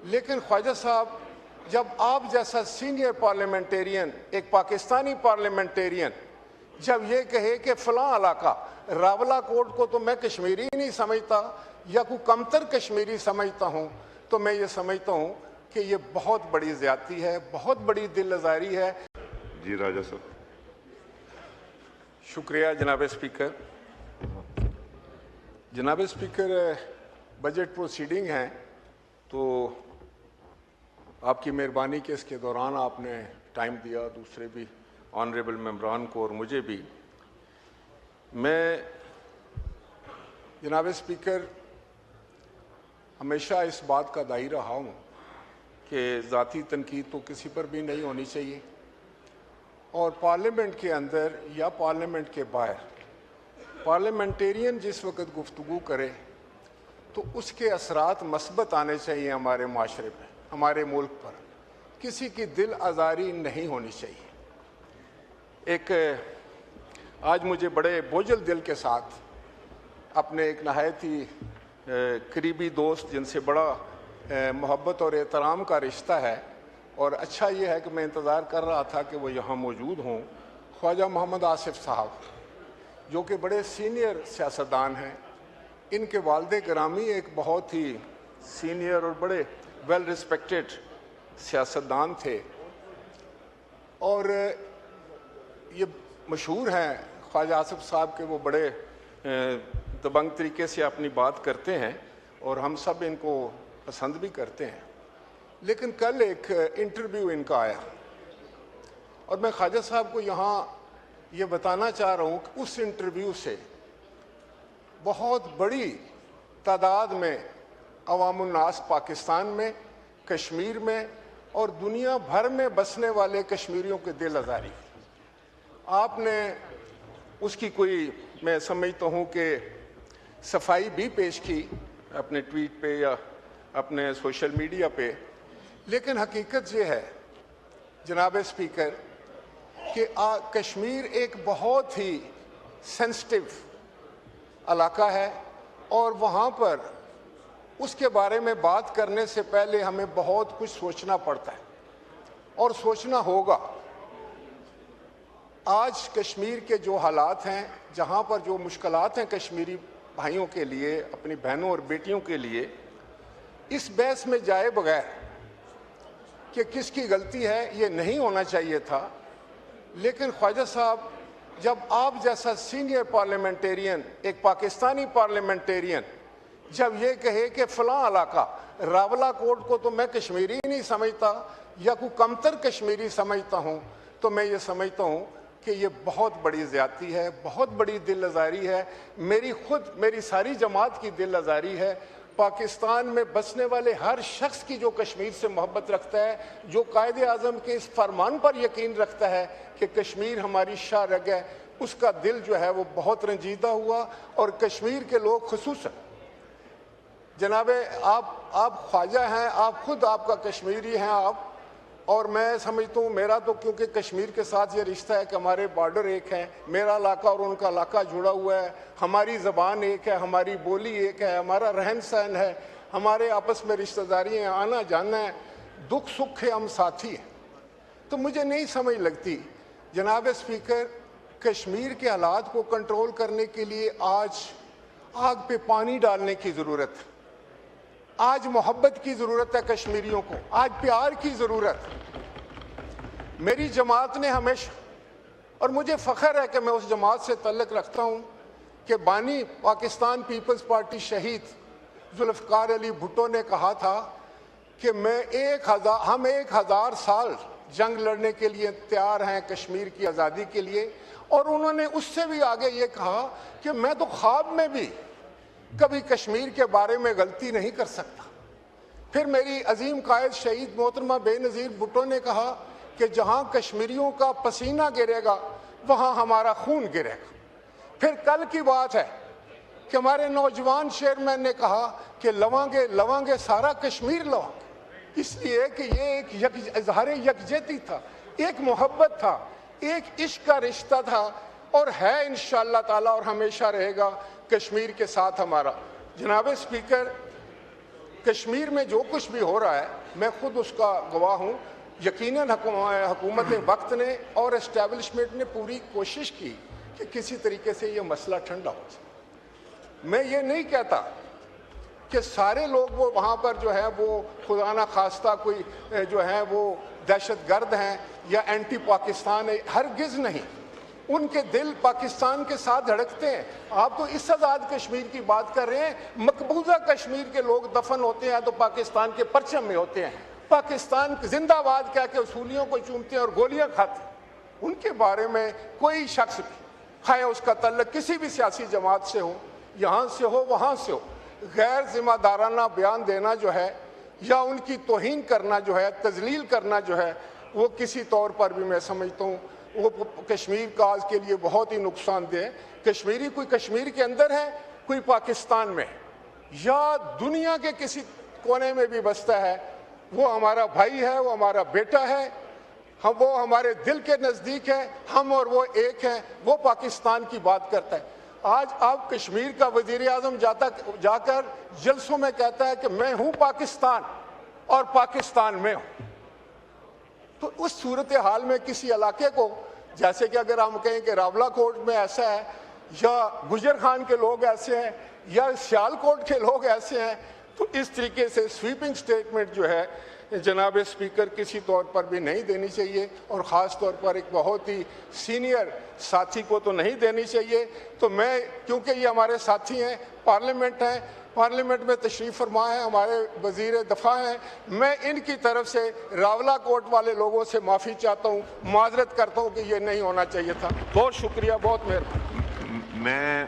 लेकिन ख्वाजा साहब, जब आप जैसा सीनियर पार्लियामेंटेरियन, एक पाकिस्तानी पार्लियामेंटेरियन, जब ये कहे कि फ़लाँ इलाका रावला कोट को तो मैं कश्मीरी नहीं समझता या कोई कमतर कश्मीरी समझता हूँ, तो मैं ये समझता हूँ कि ये बहुत बड़ी ज़्यादती है, बहुत बड़ी दिल आज़ारी है। जी राजा साहब। शुक्रिया जनाब स्पीकर। जनाब स्पीकर, बजट प्रोसीडिंग हैं, तो आपकी मेहरबानी कि इसके दौरान आपने टाइम दिया, दूसरे भी ऑनरेबल मेंबरान को और मुझे भी। मैं जनाब स्पीकर हमेशा इस बात का दाई रहा हूँ कि ज़ाती तनकीद तो किसी पर भी नहीं होनी चाहिए, और पार्लियामेंट के अंदर या पार्लियामेंट के बाहर पार्लियामेंटेरियन जिस वक्त गुफ्तगू करे तो उसके असरात मस्बत आने चाहिए हमारे माशरे पर, हमारे मुल्क पर। किसी की दिल आज़ारी नहीं होनी चाहिए। आज मुझे बड़े बोझल दिल के साथ अपने एक नहायत ही करीबी दोस्त, जिनसे बड़ा मोहब्बत और एहतराम का रिश्ता है, और अच्छा ये है कि मैं इंतज़ार कर रहा था कि वो यहाँ मौजूद हों, ख्वाजा मोहम्मद आसिफ साहब, जो कि बड़े सीनियर सियासतदान हैं। इनके वालिद गिरामी एक बहुत ही सीनियर और बड़े वेल रिस्पेक्टेड सियासतदान थे, और ये मशहूर हैं ख्वाजा आसिफ साहब के, वो बड़े दबंग तरीके से अपनी बात करते हैं और हम सब इनको पसंद भी करते हैं। लेकिन कल एक इंटरव्यू इनका आया और मैं ख्वाजा साहब को यहाँ ये बताना चाह रहा हूँ कि उस इंटरव्यू से बहुत बड़ी तादाद में अवामुन्नास पाकिस्तान में, कश्मीर में और दुनिया भर में बसने वाले कश्मीरियों के दिल आज़ारी। आपने उसकी कोई, मैं समझता हूँ कि सफाई भी पेश की अपने ट्वीट पे या अपने सोशल मीडिया पे, लेकिन हकीकत ये है जनाब स्पीकर कि कश्मीर एक बहुत ही सेंसिटिव इलाका है, और वहाँ पर उसके बारे में बात करने से पहले हमें बहुत कुछ सोचना पड़ता है और सोचना होगा। आज कश्मीर के जो हालात हैं, जहाँ पर जो मुश्किलात हैं कश्मीरी भाइयों के लिए, अपनी बहनों और बेटियों के लिए, इस बहस में जाए बगैर कि किसकी गलती है ये नहीं होना चाहिए था। लेकिन ख्वाजा साहब, जब आप जैसा सीनियर पार्लियामेंटेरियन, एक पाकिस्तानी पार्लियामेंटेरियन, जब ये कहे कि फ़लाँ इलाका रावला कोट को तो मैं कश्मीरी नहीं समझता या कोई कमतर कश्मीरी समझता हूँ, तो मैं ये समझता हूँ कि ये बहुत बड़ी ज़्यादती है, बहुत बड़ी दिल आज़ारी है। मेरी सारी जमात की दिल आज़ारी है। पाकिस्तान में बसने वाले हर शख्स की जो कश्मीर से मोहब्बत रखता है, जो कायदे आज़म के इस फरमान पर यकीन रखता है कि कश्मीर हमारी शाह रग है, उसका दिल जो है वो बहुत रंजीदा हुआ। और कश्मीर के लोग खुसूसन, जनाबे आप ख्वाजा हैं, आप खुद आपका कश्मीरी हैं आप, और मैं समझता हूँ मेरा तो क्योंकि कश्मीर के साथ ये रिश्ता है कि हमारे बॉर्डर एक हैं, मेरा इलाका और उनका इलाका जुड़ा हुआ है, हमारी ज़बान एक है, हमारी बोली एक है, हमारा रहन सहन है, हमारे आपस में रिश्तेदारी है, आना जाना है, दुख सुख है, हम साथी हैं। तो मुझे नहीं समझ लगती जनाब स्पीकर, कश्मीर के हालात को कंट्रोल करने के लिए आज आग पे पानी डालने की ज़रूरत है, आज मोहब्बत की ज़रूरत है कश्मीरियों को, आज प्यार की ज़रूरत है। मेरी जमात ने हमेशा, और मुझे फ़ख्र है कि मैं उस जमात से तल्लुक़ रखता हूँ, कि बानी पाकिस्तान पीपल्स पार्टी शहीद जुल्फ़िकार अली भुट्टो ने कहा था कि हम 1000 साल जंग लड़ने के लिए तैयार हैं कश्मीर की आज़ादी के लिए। और उन्होंने उससे भी आगे ये कहा कि मैं तो ख्वाब में भी कभी कश्मीर के बारे में गलती नहीं कर सकता। फिर मेरी अजीम कायद शहीद मोहतरमा बेनज़ीर भुट्टो ने कहा कि जहाँ कश्मीरियों का पसीना गिरेगा वहाँ हमारा खून गिरेगा। फिर कल की बात है कि हमारे नौजवान चेयरमैन ने कहा कि लवांगे सारा कश्मीर लवांगे, इसलिए कि ये एक इजहार यकजहती था, एक मोहब्बत था, एक इश्क का रिश्ता था, और है इंशाअल्लाह ताला और हमेशा रहेगा कश्मीर के साथ हमारा। जनाब स्पीकर, कश्मीर में जो कुछ भी हो रहा है मैं खुद उसका गवाह हूँ। यकीनन हुकूमत वक्त ने और एस्टेब्लिशमेंट ने पूरी कोशिश की कि किसी तरीके से ये मसला ठंडा हो जाए। मैं ये नहीं कहता कि सारे लोग वो वहाँ पर जो है वो खुदा ना खास्ता कोई जो है वो दहशतगर्द हैं या एंटी पाकिस्तान है, हरगिज़ नहीं। उनके दिल पाकिस्तान के साथ धड़कते हैं। आप तो इस आज़ाद कश्मीर की बात कर रहे हैं। मकबूजा कश्मीर के लोग दफन होते हैं तो पाकिस्तान के परचम में होते हैं, पाकिस्तान जिंदाबाद कह के उसूलियों को चूमते हैं और गोलियां खाते हैं। उनके बारे में कोई शख्स है उसका तल्लुक किसी भी सियासी जमात से हो, यहाँ से हो वहाँ से हो, गैर जिम्मेदाराना बयान देना जो है या उनकी तौहीन करना जो है, तजलील करना जो है, वो किसी तौर पर भी मैं समझता हूँ वो कश्मीर का आज के लिए बहुत ही नुकसानदेह है। कश्मीरी कोई कश्मीर के अंदर है, कोई पाकिस्तान में या दुनिया के किसी कोने में भी बसता है, वो हमारा भाई है, वो हमारा बेटा है, वो हमारे दिल के नज़दीक है, हम और वो एक हैं। वो पाकिस्तान की बात करता है। आज आप कश्मीर का वज़ीर आज़म जाकर जलसों में कहता है कि मैं हूँ पाकिस्तान और पाकिस्तान में हूँ। तो उस सूरत हाल में किसी इलाके को, जैसे कि अगर हम कहें कि रावलाकोट में ऐसा है या गुजर खान के लोग ऐसे हैं या सियालकोट के लोग ऐसे हैं, तो इस तरीके से स्वीपिंग स्टेटमेंट जो है जनाब स्पीकर किसी तौर पर भी नहीं देनी चाहिए और ख़ास तौर पर एक बहुत ही सीनियर साथी को तो नहीं देनी चाहिए। तो मैं, क्योंकि ये हमारे साथी हैं, पार्लियामेंट हैं, पार्लियामेंट में तशरीफ़ फरमा है, हमारे वज़ीर दफ़ा हैं, मैं इनकी तरफ से रावलाकोट वाले लोगों से माफ़ी चाहता हूँ, माजरत करता हूँ कि ये नहीं होना चाहिए था। बहुत शुक्रिया, बहुत मेहरबानी। मैं